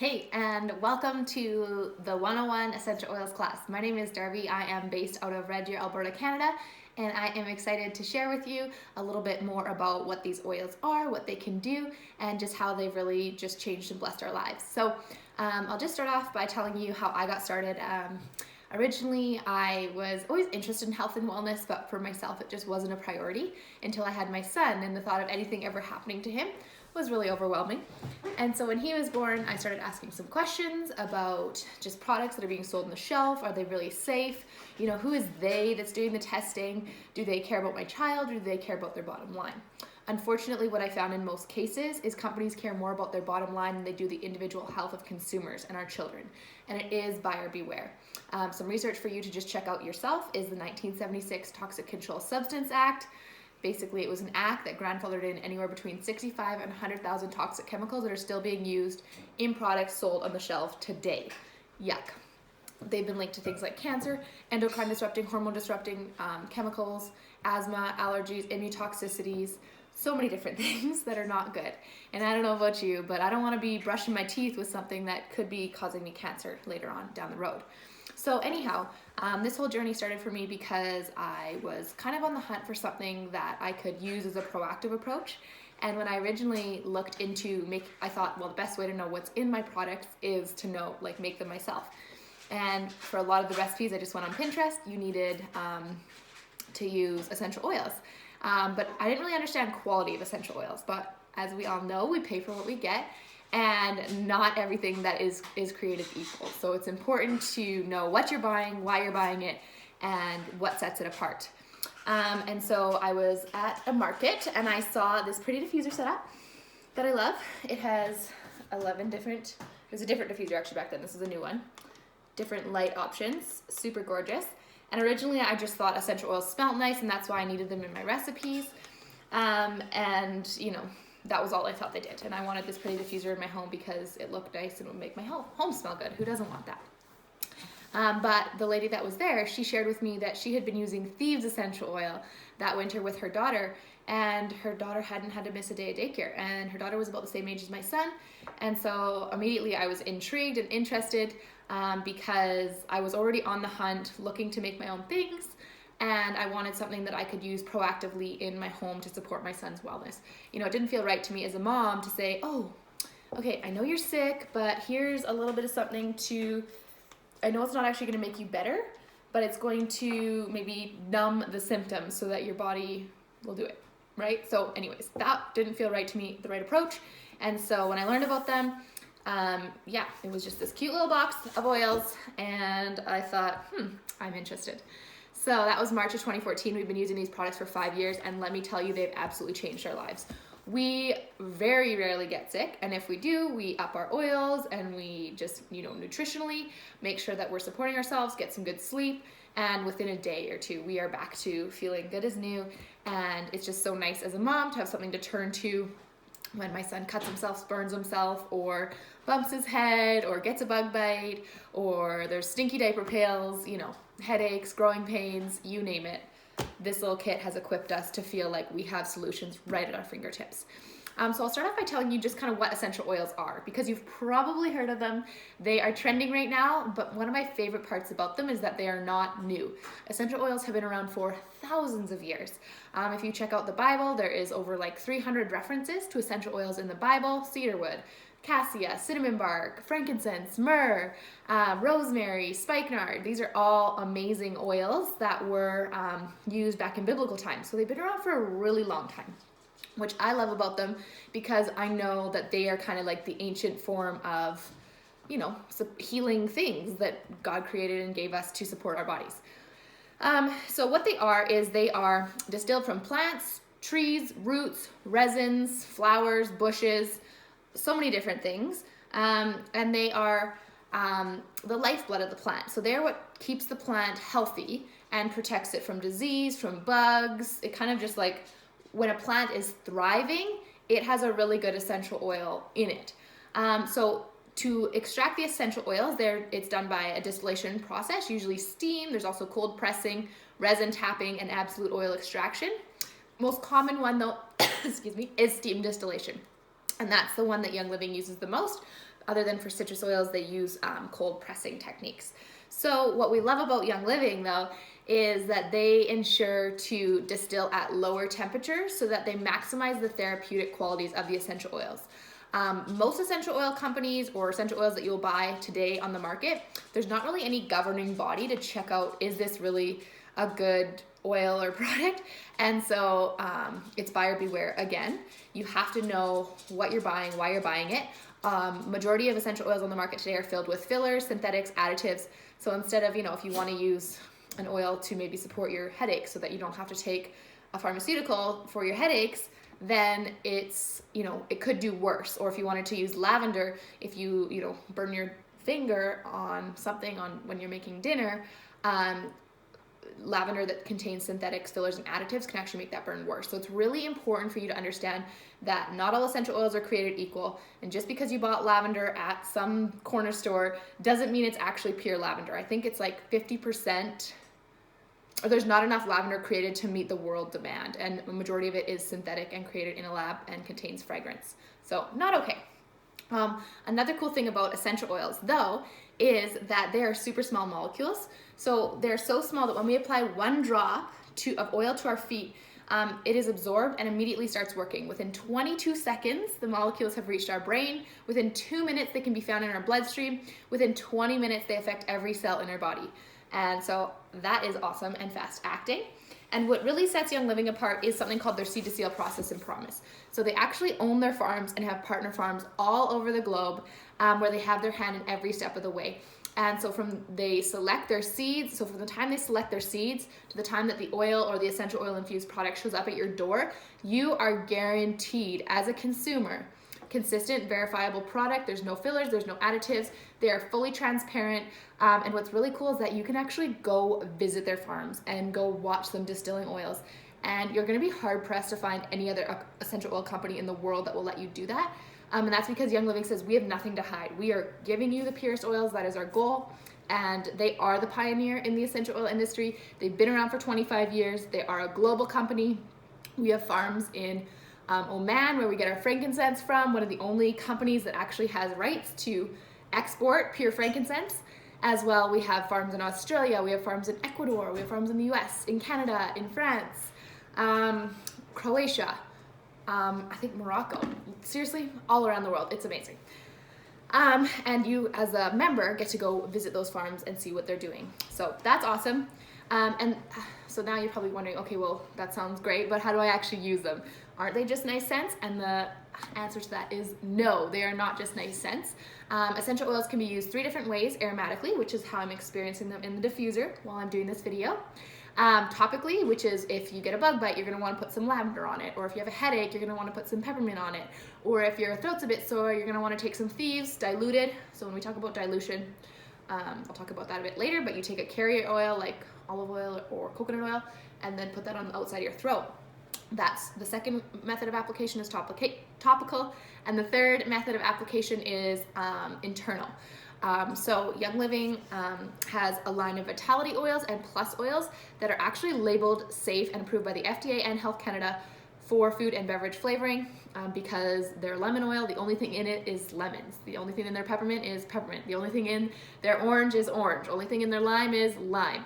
Hey, and welcome to the 101 Essential Oils class. My name is Darby. I am based out of Red Deer, Alberta, Canada, and I am excited to share with you a little bit more about what these oils are, what they can do, and just how they've really just changed and blessed our lives. So I'll just start off by telling you how I got started. Originally, I was always interested in health and wellness, but for myself, it just wasn't a priority until I had my son, and the thought of anything ever happening to him was really overwhelming. And so when he was born, I started asking some questions about just products that are being sold on the shelf. Are they really safe? You know, who is they that's doing the testing? Do they care about my child, or do they care about their bottom line? Unfortunately, what I found in most cases is companies care more about their bottom line than they do the individual health of consumers and our children. And it is buyer beware. Some research for you to just check out yourself is the 1976 Toxic Controlled Substance Act. Basically, it was an act that grandfathered in anywhere between 65 and 100,000 toxic chemicals that are still being used in products sold on the shelf today. Yuck. They've been linked to things like cancer, endocrine disrupting, hormone disrupting chemicals, asthma, allergies, immunotoxicities, so many different things that are not good. And I don't know about you, but I don't want to be brushing my teeth with something that could be causing me cancer later on down the road. So anyhow, this whole journey started for me because I was kind of on the hunt for something that I could use as a proactive approach. And when I originally looked into I thought, well, the best way to know what's in my products is to know, make them myself. And for a lot of the recipes, I just went on Pinterest. You needed to use essential oils. But I didn't really understand quality of essential oils. But as we all know, we pay for what we get. And not everything that is created equal. So it's important to know what you're buying, why you're buying it, and what sets it apart. And so I was at a market and I saw this pretty diffuser setup that I love. It has 11 different, there's a different diffuser actually back then, this is a new one. Different light options, super gorgeous. And originally I just thought essential oils smelled nice and that's why I needed them in my recipes. And you know, that was all I thought they did. And I wanted this pretty diffuser in my home because it looked nice and would make my home smell good. Who doesn't want that? But the lady that was there, she shared with me that she had been using Thieves essential oil that winter with her daughter, and her daughter hadn't had to miss a day at daycare. And her daughter was about the same age as my son. And so immediately I was intrigued and interested because I was already on the hunt looking to make my own things. And I wanted something that I could use proactively in my home to support my son's wellness. You know, it didn't feel right to me as a mom to say, oh, okay, I know you're sick, but here's a little bit of something I know it's not actually gonna make you better, but it's going to maybe numb the symptoms so that your body will do it, right? So anyways, that didn't feel right to me, the right approach. And so when I learned about them, it was just this cute little box of oils, and I thought, I'm interested. So that was March of 2014. We've been using these products for 5 years, and let me tell you, they've absolutely changed our lives. We very rarely get sick, and if we do, we up our oils, and we just, nutritionally make sure that we're supporting ourselves, get some good sleep, and within a day or two, we are back to feeling good as new. And it's just so nice as a mom to have something to turn to when my son cuts himself, burns himself, or bumps his head, or gets a bug bite, or there's stinky diaper pails, headaches, growing pains, you name it. This little kit has equipped us to feel like we have solutions right at our fingertips. So I'll start off by telling you just kind of what essential oils are, because you've probably heard of them. They are trending right now, but one of my favorite parts about them is that they are not new. Essential oils have been around for thousands of years. If you check out the Bible, there is over 300 references to essential oils in the Bible: cedarwood, cassia, cinnamon bark, frankincense, myrrh, rosemary, spikenard. These are all amazing oils that were used back in biblical times. So they've been around for a really long time, which I love about them because I know that they are kind of like the ancient form of, healing things that God created and gave us to support our bodies. So what they are is they are distilled from plants, trees, roots, resins, flowers, bushes, so many different things. And they are the lifeblood of the plant. So they're what keeps the plant healthy and protects it from disease, from bugs. It kind of just when a plant is thriving, it has a really good essential oil in it. So to extract the essential oils, it's done by a distillation process, usually steam. There's also cold pressing, resin tapping, and absolute oil extraction. Most common one though, is steam distillation. And that's the one that Young Living uses the most. other than for citrus oils, they use cold pressing techniques. So what we love about Young Living though is that they ensure to distill at lower temperatures so that they maximize the therapeutic qualities of the essential oils. Most essential oil companies or essential oils that you'll buy today on the market, there's not really any governing body to check out, is this really a good oil or product? And so it's buyer beware again. You have to know what you're buying, why you're buying it. Majority of essential oils on the market today are filled with fillers, synthetics, additives. So instead of, if you want to use an oil to maybe support your headaches so that you don't have to take a pharmaceutical for your headaches, then it's, it could do worse. Or if you wanted to use lavender, if you, burn your finger on something when you're making dinner, lavender that contains synthetics, fillers, and additives can actually make that burn worse. So it's really important for you to understand that not all essential oils are created equal. And just because you bought lavender at some corner store doesn't mean it's actually pure lavender. I think it's like 50%, or there's not enough lavender created to meet the world demand. And the majority of it is synthetic and created in a lab and contains fragrance. So not okay. Another cool thing about essential oils though is that they are super small molecules. So they're so small that when we apply one drop of oil to our feet, it is absorbed and immediately starts working. Within 22 seconds, the molecules have reached our brain. Within 2 minutes, they can be found in our bloodstream. Within 20 minutes, they affect every cell in our body. And so that is awesome and fast acting. And what really sets Young Living apart is something called their seed to seal process and promise. So they actually own their farms and have partner farms all over the globe where they have their hand in every step of the way. And so they select their seeds, so from the time they select their seeds to the time that the oil or the essential oil infused product shows up at your door, you are guaranteed as a consumer consistent, verifiable product. There's no fillers, there's no additives. They are fully transparent. And what's really cool is that you can actually go visit their farms and go watch them distilling oils. And you're gonna be hard pressed to find any other essential oil company in the world that will let you do that. And that's because Young Living says we have nothing to hide. We are giving you the purest oils, that is our goal. And they are the pioneer in the essential oil industry. They've been around for 25 years. They are a global company. We have farms in Oman, where we get our frankincense from, one of the only companies that actually has rights to export pure frankincense. As well, we have farms in Australia, we have farms in Ecuador, we have farms in the US, in Canada, in France, Croatia, I think Morocco. Seriously, all around the world. It's amazing. And you, as a member, get to go visit those farms and see what they're doing. So that's awesome. And so now you're probably wondering, okay, well, that sounds great, but how do I actually use them? Aren't they just nice scents? And the answer to that is no, they are not just nice scents. Essential oils can be used 3 different ways: aromatically, which is how I'm experiencing them in the diffuser while I'm doing this video. Topically, which is if you get a bug bite, you're going to want to put some lavender on it. Or if you have a headache, you're going to want to put some peppermint on it. Or if your throat's a bit sore, you're going to want to take some thieves, diluted. So when we talk about dilution, I'll talk about that a bit later, but you take a carrier oil like olive oil or coconut oil and then put that on the outside of your throat. That's the second method of application, is topical, and the third method of application is internal. So Young Living has a line of Vitality oils and Plus oils that are actually labeled safe and approved by the FDA and Health Canada for food and beverage flavoring, because their lemon oil, the only thing in it is lemons. The only thing in their peppermint is peppermint. The only thing in their orange is orange. The only thing in their lime is lime.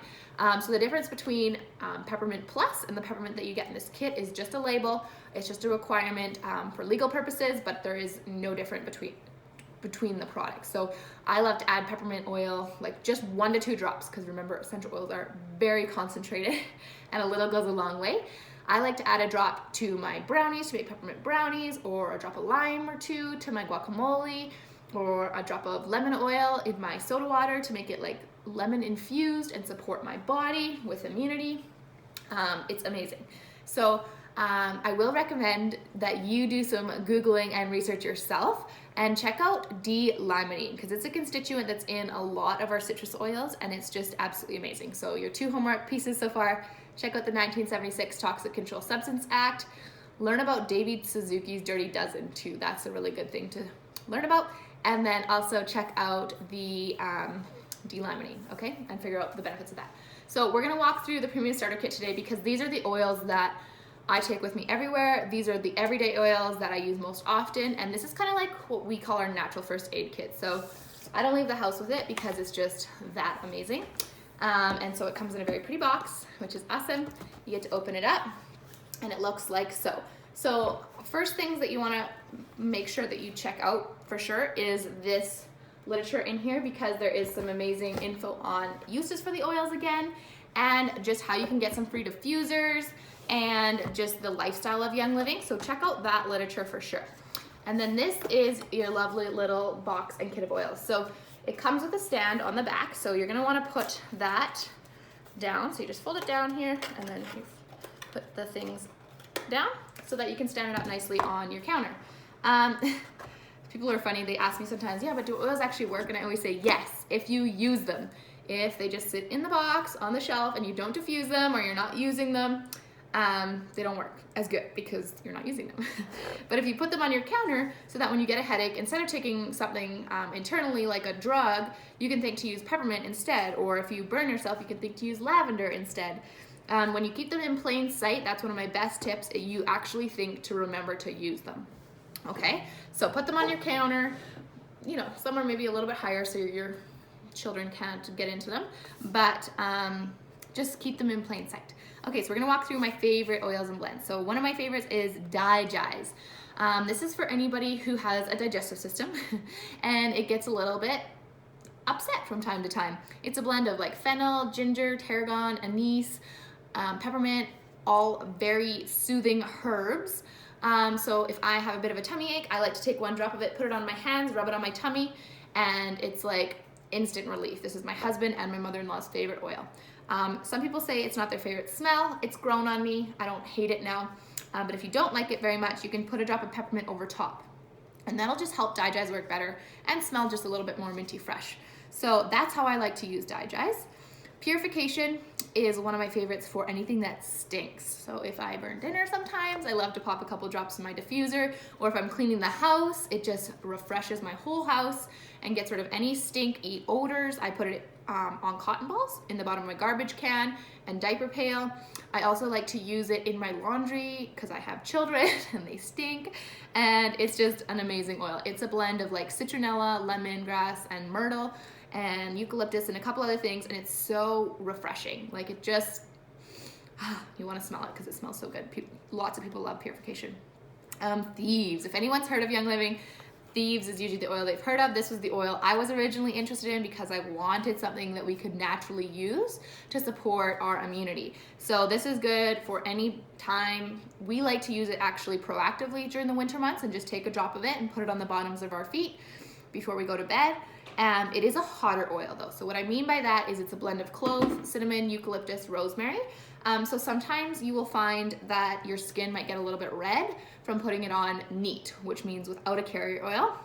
So the difference between Peppermint Plus and the peppermint that you get in this kit is just a label. It's just a requirement for legal purposes, but there is no difference between the products. So I love to add peppermint oil, like just 1 to 2 drops, because remember, essential oils are very concentrated and a little goes a long way. I like to add a drop to my brownies to make peppermint brownies, or a drop of lime or 2 to my guacamole, or a drop of lemon oil in my soda water to make it like lemon infused and support my body with immunity. It's amazing. So I will recommend that you do some Googling and research yourself and check out D-limonene, because it's a constituent that's in a lot of our citrus oils, and it's just absolutely amazing. So your 2 homework pieces so far: check out the 1976 Toxic Control Substance Act. Learn about David Suzuki's Dirty Dozen too. That's a really good thing to learn about. And then also check out the D-limonene, okay? And figure out the benefits of that. So we're gonna walk through the Premium Starter Kit today, because these are the oils that I take with me everywhere. These are the everyday oils that I use most often, and this is kind of like what we call our natural first aid kit. So I don't leave the house with it because it's just that amazing. And so it comes in a very pretty box, which is awesome. You get to open it up and it looks like so. So first things that you want to make sure that you check out for sure is this literature in here, because there is some amazing info on uses for the oils again, and just how you can get some free diffusers and just the lifestyle of Young Living. So check out that literature for sure. And then this is your lovely little box and kit of oils. So it comes with a stand on the back, so you're gonna wanna put that down. So you just fold it down here, and then you put the things down so that you can stand it up nicely on your counter. People are funny, they ask me sometimes, yeah, but do oils actually work? And I always say yes, if you use them. If they just sit in the box on the shelf and you don't diffuse them or you're not using them, they don't work as good because you're not using them. But if you put them on your counter so that when you get a headache, instead of taking something internally like a drug, you can think to use peppermint instead. Or if you burn yourself, you can think to use lavender instead. When you keep them in plain sight, that's one of my best tips. You actually think to remember to use them. Okay, so put them on your counter, you know, somewhere maybe a little bit higher so your children can't get into them, but just keep them in plain sight. Okay, so we're gonna walk through my favorite oils and blends. So one of my favorites is DiGize. This is for anybody who has a digestive system and it gets a little bit upset from time to time. It's a blend of like fennel, ginger, tarragon, anise, peppermint, all very soothing herbs. So if I have a bit of a tummy ache, I like to take one drop of it, put it on my hands, rub it on my tummy, and it's like instant relief. This is my husband and my mother-in-law's favorite oil. Some people say it's not their favorite smell. It's grown on me. I don't hate it now. But if you don't like it very much, you can put a drop of peppermint over top. And that'll just help DiGize work better and smell just a little bit more minty fresh. So that's how I like to use DiGize. Purification is one of my favorites for anything that stinks. So if I burn dinner sometimes, I love to pop a couple drops in my diffuser, or if I'm cleaning the house, it just refreshes my whole house and gets rid of any stinky odors. I put it on cotton balls in the bottom of my garbage can and diaper pail. I also like to use it in my laundry because I have children and they stink, and it's just an amazing oil. It's a blend of like citronella, lemongrass, and myrtle, and eucalyptus and a couple other things, and it's so refreshing. Like it just, you want to smell it because it smells so good. Lots of people love purification. Thieves, if anyone's heard of Young Living, Thieves is usually the oil they've heard of. This was the oil I was originally interested in because I wanted something that we could naturally use to support our immunity. So this is good for any time. We like to use it actually proactively during the winter months and just take a drop of it and put it on the bottoms of our feet before we go to bed. It is a hotter oil though. So what I mean by that is it's a blend of clove, cinnamon, eucalyptus, rosemary. So sometimes you will find that your skin might get a little bit red from putting it on neat, which means without a carrier oil.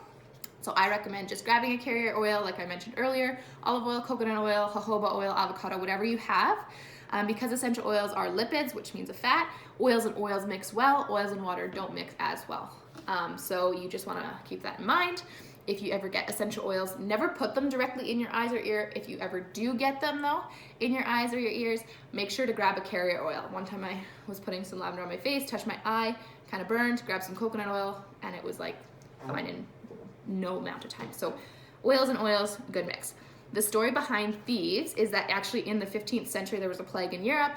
So I recommend just grabbing a carrier oil, like I mentioned earlier, olive oil, coconut oil, jojoba oil, avocado, whatever you have. Because essential oils are lipids, which means a fat, oils and oils mix well, oils and water don't mix as well. So you just wanna keep that in mind. If you ever get essential oils, never put them directly in your eyes or ear. If you ever do get them though, in your eyes or your ears, make sure to grab a carrier oil. One time I was putting some lavender on my face, touched my eye, kind of burned, grabbed some coconut oil, and it was like fine in no amount of time. So oils and oils, good mix. The story behind Thieves is that actually in the 15th century, there was a plague in Europe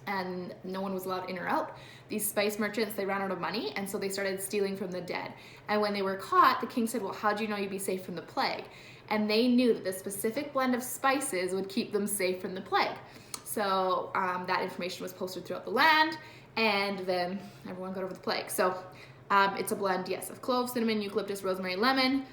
and no one was allowed in or out. These spice merchants, they ran out of money, and so they started stealing from the dead. And when they were caught, the king said, well, how do you know you'd be safe from the plague? And they knew that the specific blend of spices would keep them safe from the plague. So that information was posted throughout the land, and then everyone got over the plague. So it's a blend, yes, of clove, cinnamon, eucalyptus, rosemary, lemon.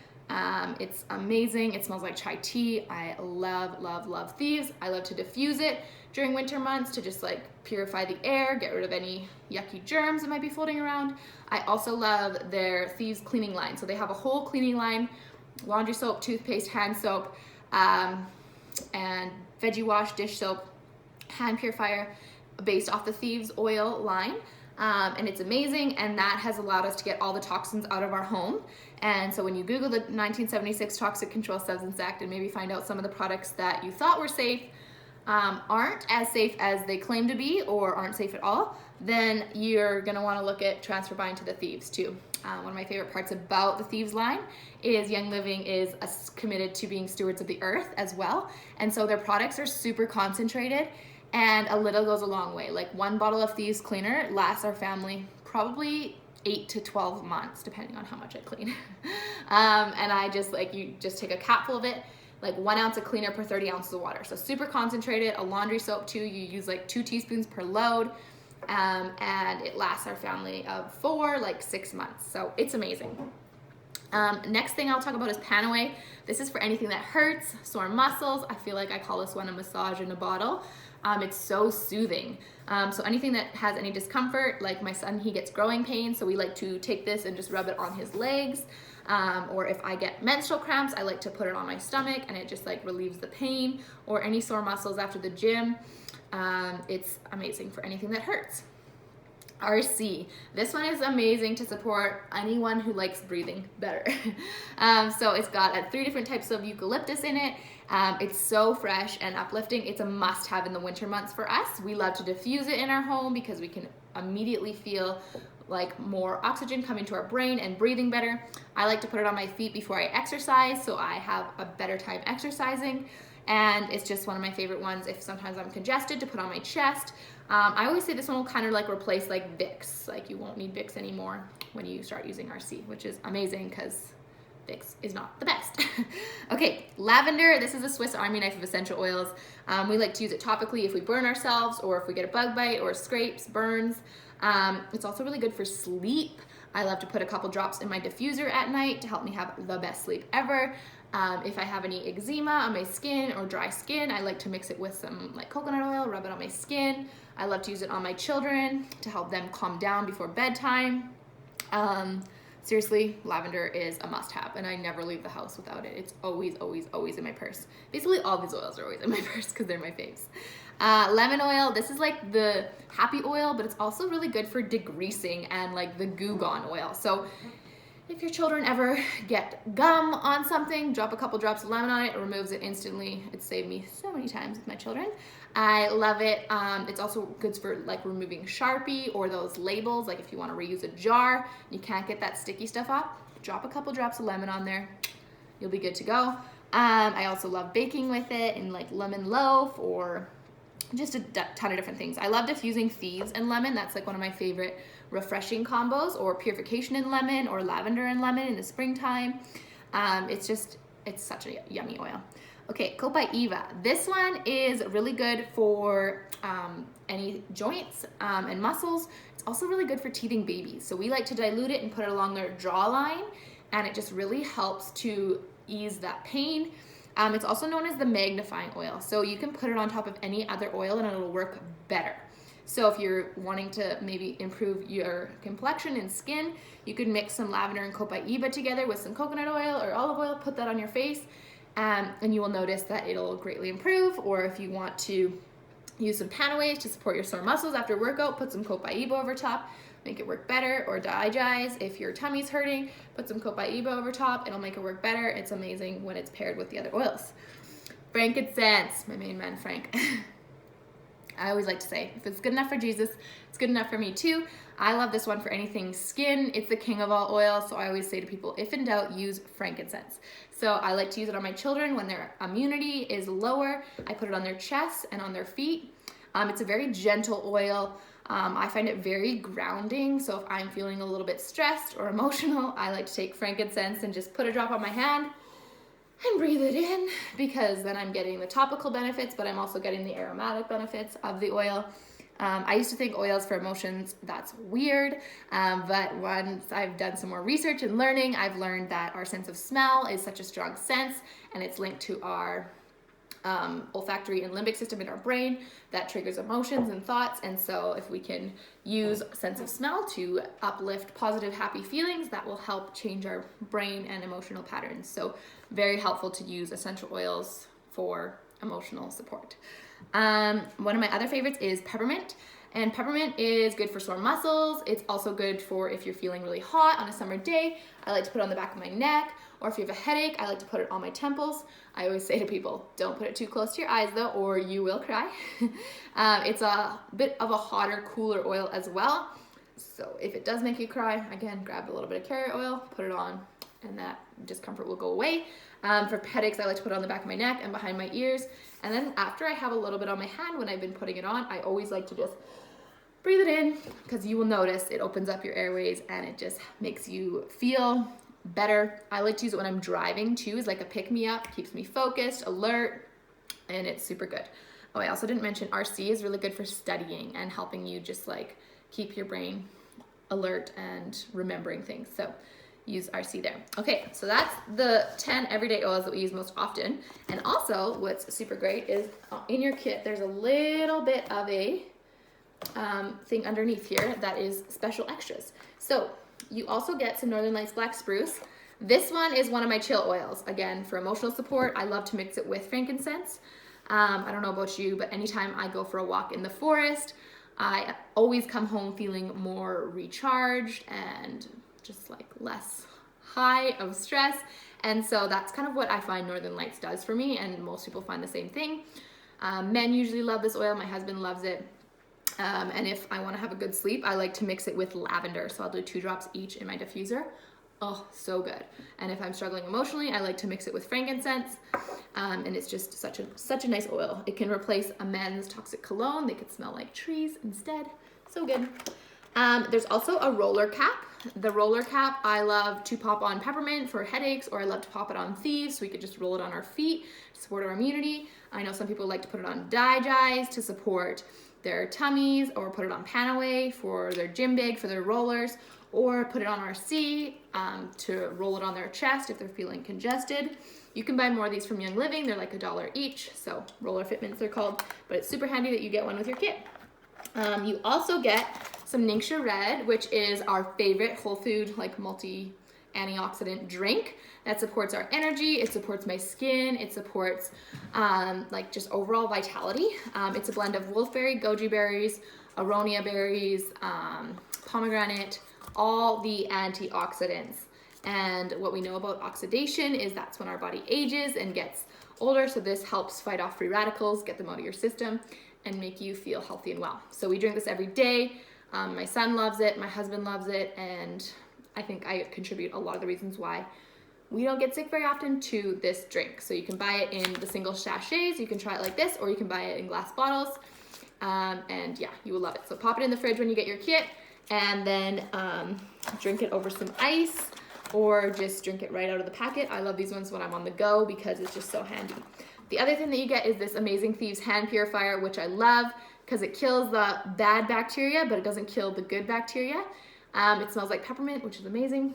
It's amazing. It smells like chai tea. I love, love, love Thieves. I love to diffuse it during winter months to just like purify the air, get rid of any yucky germs that might be floating around. I also love their Thieves cleaning line. So they have a whole cleaning line, laundry soap, toothpaste, hand soap, and veggie wash, dish soap, hand purifier based off the Thieves oil line. And it's amazing, and that has allowed us to get all the toxins out of our home. And so when you Google the 1976 Toxic Control Substance Act and maybe find out some of the products that you thought were safe, aren't as safe as they claim to be or aren't safe at all, then you're gonna wanna look at transfer buying to the Thieves too. One of my favorite parts about the Thieves line is Young Living is committed to being stewards of the earth as well. And so their products are super concentrated, and a little goes a long way. Like one bottle of Thieves cleaner lasts our family probably 8 to 12 months, depending on how much I clean. And I just you just take a capful of it, like 1 ounce of cleaner per 30 ounces of water. So super concentrated. A laundry soap too, you use like 2 teaspoons per load. And it lasts our family of 4, like 6 months. So it's amazing. Next thing I'll talk about is Panaway. This is for anything that hurts, sore muscles. I feel like I call this one a massage in a bottle. It's so soothing. So anything that has any discomfort, like my son, he gets growing pains, so we like to take this and just rub it on his legs. Or if I get menstrual cramps, I like to put it on my stomach, and it just like relieves the pain, or any sore muscles after the gym. It's amazing for anything that hurts. RC. This one is amazing to support anyone who likes breathing better. So it's got 3 different types of eucalyptus in it. It's so fresh and uplifting. It's a must-have in the winter months for us. We love to diffuse it in our home because we can immediately feel like more oxygen coming to our brain and breathing better. I like to put it on my feet before I exercise, so I have a better time exercising. And it's just one of my favorite ones if sometimes I'm congested, to put on my chest. I always say this one will kind of like replace like Vicks. Like you won't need Vicks anymore when you start using RC, which is amazing because Vicks is not the best. Okay, lavender. This is a Swiss Army knife of essential oils. We like to use it topically if we burn ourselves, or if we get a bug bite or scrapes, burns. It's also really good for sleep. I love to put a couple drops in my diffuser at night to help me have the best sleep ever. If I have any eczema on my skin or dry skin, I like to mix it with some like coconut oil, rub it on my skin. I love to use it on my children to help them calm down before bedtime. Seriously, lavender is a must-have, and I never leave the house without it. It's always, always, always in my purse. Basically, all these oils are always in my purse because they're my faves. Lemon oil, this is like the happy oil, but it's also really good for degreasing and like the Goo Gone oil. So if your children ever get gum on something, drop a couple drops of lemon on it. It removes it instantly. It's saved me so many times with my children. I love it. It's also good for like removing Sharpie or those labels. Like if you want to reuse a jar, you can't get that sticky stuff off, drop a couple drops of lemon on there. You'll be good to go. I also love baking with it in like lemon loaf or just a ton of different things. I love diffusing Thieves and lemon. That's like one of my favorite refreshing combos, or purification in lemon, or lavender and lemon in the springtime. It's such a yummy oil. Okay, Copaiba. This one is really good for any joints and muscles. It's also really good for teething babies. So we like to dilute it and put it along their jawline, and it just really helps to ease that pain. It's also known as the magnifying oil. So you can put it on top of any other oil and it'll work better. So if you're wanting to maybe improve your complexion and skin, you could mix some lavender and Copaiba together with some coconut oil or olive oil, put that on your face, and you will notice that it'll greatly improve. Or if you want to use some Panaways to support your sore muscles after workout, put some Copaiba over top, make it work better. Or Digize, if your tummy's hurting, put some Copaiba over top, it'll make it work better. It's amazing when it's paired with the other oils. Frankincense, my main man Frank. I always like to say, if it's good enough for Jesus, it's good enough for me too. I love this one for anything skin. It's the king of all oils, so I always say to people, if in doubt, use frankincense. So I like to use it on my children when their immunity is lower. I put it on their chests and on their feet. It's a very gentle oil. I find it very grounding, so if I'm feeling a little bit stressed or emotional, I like to take frankincense and just put a drop on my hand and breathe it in, because then I'm getting the topical benefits, but I'm also getting the aromatic benefits of the oil. I used to think oils for emotions, that's weird, but once I've done some more research and learning, I've learned that our sense of smell is such a strong sense, and it's linked to our olfactory and limbic system in our brain that triggers emotions and thoughts. And so if we can use sense of smell to uplift positive, happy feelings, that will help change our brain and emotional patterns. So very helpful to use essential oils for emotional support. One of my other favorites is peppermint. And peppermint is good for sore muscles. It's also good for if you're feeling really hot on a summer day. I like to put it on the back of my neck, or if you have a headache, I like to put it on my temples. I always say to people, don't put it too close to your eyes though, or you will cry. It's a bit of a hotter, cooler oil as well. So if it does make you cry, again, grab a little bit of carrot oil, put it on, and that discomfort will go away. For headaches, I like to put it on the back of my neck and behind my ears. And then after I have a little bit on my hand when I've been putting it on, I always like to just breathe it in, because you will notice it opens up your airways and it just makes you feel better. I like to use it when I'm driving too, as like a pick-me-up, keeps me focused, alert, and it's super good. Oh, I also didn't mention RC is really good for studying and helping you just like keep your brain alert and remembering things. So use RC there. Okay, so that's the 10 everyday oils that we use most often. And also what's super great is in your kit, there's a little bit of a thing underneath here that is special extras. So you also get some Northern Lights Black Spruce. This one is one of my chill oils. Again, for emotional support, I love to mix it with frankincense. I don't know about you, but anytime I go for a walk in the forest, I always come home feeling more recharged and just like less high of stress. And so that's kind of what I find Northern Lights does for me, and most people find the same thing. Men usually love this oil. My husband loves it. And if I want to have a good sleep, I like to mix it with lavender. So I'll do 2 drops each in my diffuser. Oh, so good. And if I'm struggling emotionally, I like to mix it with frankincense. And it's just such a nice oil. It can replace a men's toxic cologne. They could smell like trees instead. So good. There's also a roller cap. The roller cap I love to pop on peppermint for headaches, or I love to pop it on thieves so we could just roll it on our feet to support our immunity. I know some people like to put it on DiGi's to support their tummies, or put it on Panaway for their gym bag, for their rollers, or put it on RC to roll it on their chest if they're feeling congested. You can buy more of these from Young Living. They're like $1 each, so roller fit mints they're called, but it's super handy that you get one with your kit. You also get some Ningxia Red, which is our favorite whole food, like multi-antioxidant drink that supports our energy. It supports my skin. It supports like just overall vitality. It's a blend of wolfberry, goji berries, aronia berries, pomegranate, all the antioxidants. And what we know about oxidation is that's when our body ages and gets older. So this helps fight off free radicals, get them out of your system, and make you feel healthy and well. So we drink this every day. My son loves it, my husband loves it, and I think I contribute a lot of the reasons why we don't get sick very often to this drink. So you can buy it in the single sachets, you can try it like this, or you can buy it in glass bottles. And yeah, you will love it. So pop it in the fridge when you get your kit, and then drink it over some ice, or just drink it right out of the packet. I love these ones when I'm on the go because it's just so handy. The other thing that you get is this Amazing Thieves hand purifier, which I love because it kills the bad bacteria, but it doesn't kill the good bacteria. It smells like peppermint, which is amazing,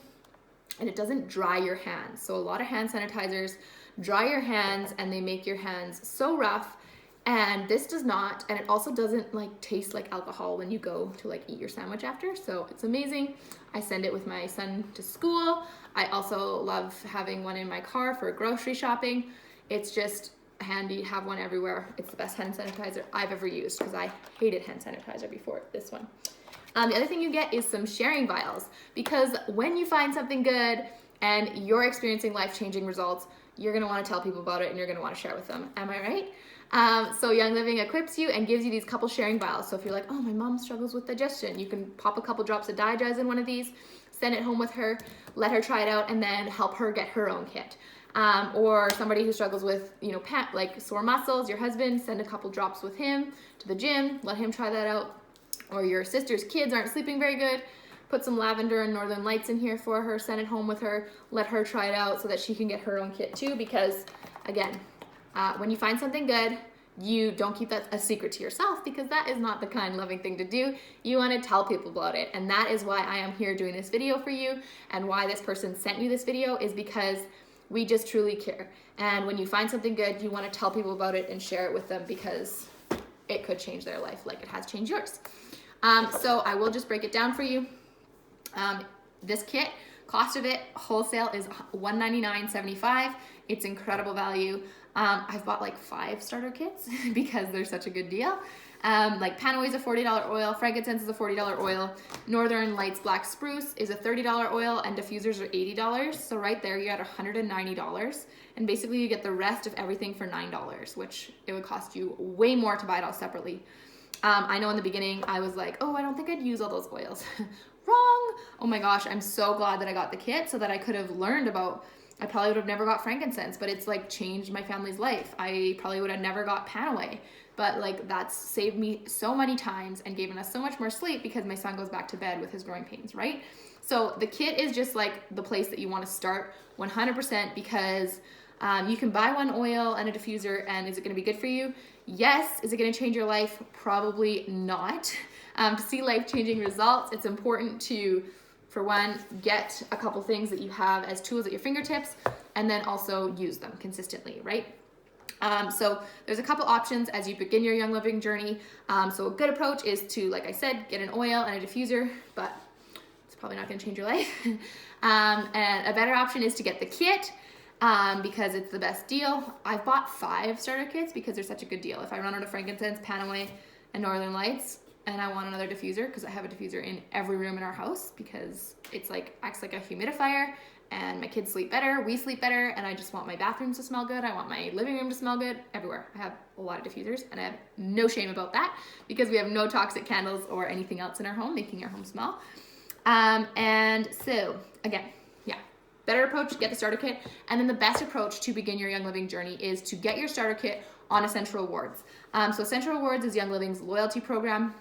and it doesn't dry your hands. So a lot of hand sanitizers dry your hands and they make your hands so rough, and this does not, and it also doesn't like taste like alcohol when you go to like eat your sandwich after. So it's amazing. I send it with my son to school. I also love having one in my car for grocery shopping. It's just handy to have one everywhere. It's the best hand sanitizer I've ever used because I hated hand sanitizer before this one. The other thing you get is some sharing vials, because when you find something good and you're experiencing life-changing results, you're gonna wanna tell people about it and you're gonna wanna share with them. Am I right? So Young Living equips you and gives you these couple sharing vials. So if you're like, oh, my mom struggles with digestion, you can pop a couple drops of DiGi's in one of these, send it home with her, let her try it out, and then help her get her own kit. Or somebody who struggles with, like sore muscles, your husband, send a couple drops with him to the gym, let him try that out. Or your sister's kids aren't sleeping very good, put some lavender and Northern Lights in here for her, send it home with her, let her try it out so that she can get her own kit too, because again, when you find something good, you don't keep that a secret to yourself, because that is not the kind, loving thing to do. You want to tell people about it, and that is why I am here doing this video for you, and why this person sent you this video is because we just truly care. And when you find something good, you want to tell people about it and share it with them, because it could change their life like it has changed yours. So I will just break it down for you. This kit, cost of it wholesale is $199.75. It's incredible value. I've bought like 5 starter kits because they're such a good deal. Like Panaoi is a $40 oil, frankincense is a $40 oil, Northern Lights Black Spruce is a $30 oil, and diffusers are $80. So right there you got $190. And basically you get the rest of everything for $9, which it would cost you way more to buy it all separately. I know in the beginning I was like, oh, I don't think I'd use all those oils. Wrong. Oh my gosh, I'm so glad that I got the kit so that I could have learned about, I probably would have never got frankincense, but it's like changed my family's life. I probably would have never got Panaoi, but like that's saved me so many times and given us so much more sleep because my son goes back to bed with his growing pains, right? So the kit is just like the place that you want to start 100% because you can buy one oil and a diffuser, and is it going to be good for you? Yes. Is it going to change your life? Probably not. To see life-changing results, it's important to, for one, get a couple things that you have as tools at your fingertips, and then also use them consistently, right? So there's a couple options as you begin your Young Living journey. So a good approach is to, like I said, get an oil and a diffuser, but it's probably not going to change your life. And a better option is to get the kit. Because it's the best deal. I've bought 5 starter kits because they're such a good deal. If I run out of frankincense, Panaoi, and Northern Lights, and I want another diffuser, because I have a diffuser in every room in our house because it's like, acts like a humidifier, and my kids sleep better, we sleep better, and I just want my bathrooms to smell good. I want my living room to smell good, everywhere. I have a lot of diffusers, and I have no shame about that because we have no toxic candles or anything else in our home making our home smell. And so, again, better approach, get the starter kit. And then the best approach to begin your Young Living journey is to get your starter kit on Essential Rewards. So Essential Rewards is Young Living's loyalty program.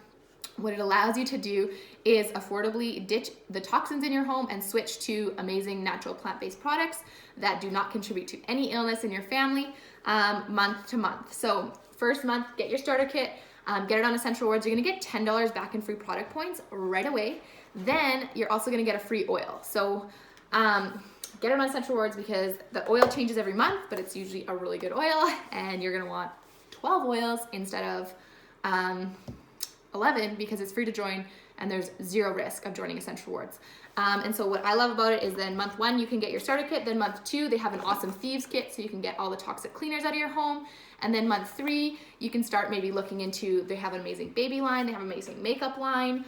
What it allows you to do is affordably ditch the toxins in your home and switch to amazing natural plant-based products that do not contribute to any illness in your family month to month. So first month, get your starter kit, get it on Essential Rewards. You're gonna get $10 back in free product points right away. Then you're also gonna get a free oil. So get it on Essential Rewards because the oil changes every month, but it's usually a really good oil, and you're gonna want 12 oils instead of 11 because it's free to join and there's zero risk of joining Essential Rewards. And so what I love about it is then month 1, you can get your starter kit. Then month 2, they have an awesome thieves kit, so you can get all the toxic cleaners out of your home. And then month 3, you can start maybe looking into, they have an amazing baby line, they have an amazing makeup line,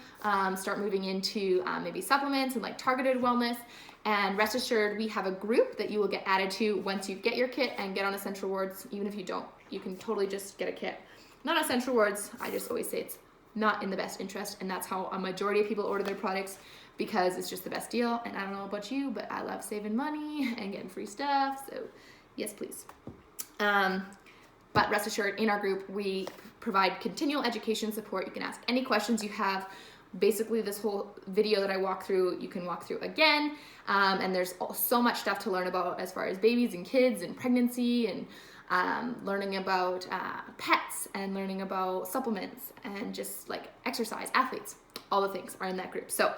start moving into maybe supplements and like targeted wellness. And rest assured, we have a group that you will get added to once you get your kit and get on Essential Rewards. Even if you don't, you can totally just get a kit. Not Essential Rewards, I just always say it's not in the best interest, and that's how a majority of people order their products because it's just the best deal. And I don't know about you, but I love saving money and getting free stuff, so yes, please. But rest assured, in our group, we provide continual education support. You can ask any questions you have. Basically, this whole video that I walk through, you can walk through again. And there's so much stuff to learn about as far as babies and kids and pregnancy and learning about pets and learning about supplements and just like exercise, athletes, all the things are in that group. So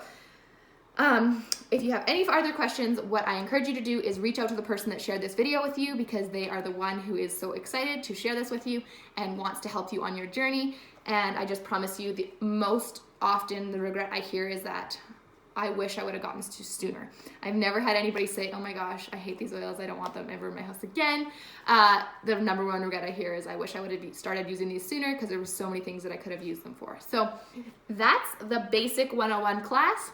if you have any other questions, what I encourage you to do is reach out to the person that shared this video with you because they are the one who is so excited to share this with you and wants to help you on your journey. And I just promise you, the most often the regret I hear is that I wish I would have gotten this sooner. I've never had anybody say, oh my gosh, I hate these oils, I don't want them ever in my house again. The number one regret I hear is I wish I would have started using these sooner because there were so many things that I could have used them for. So that's the basic 101 class.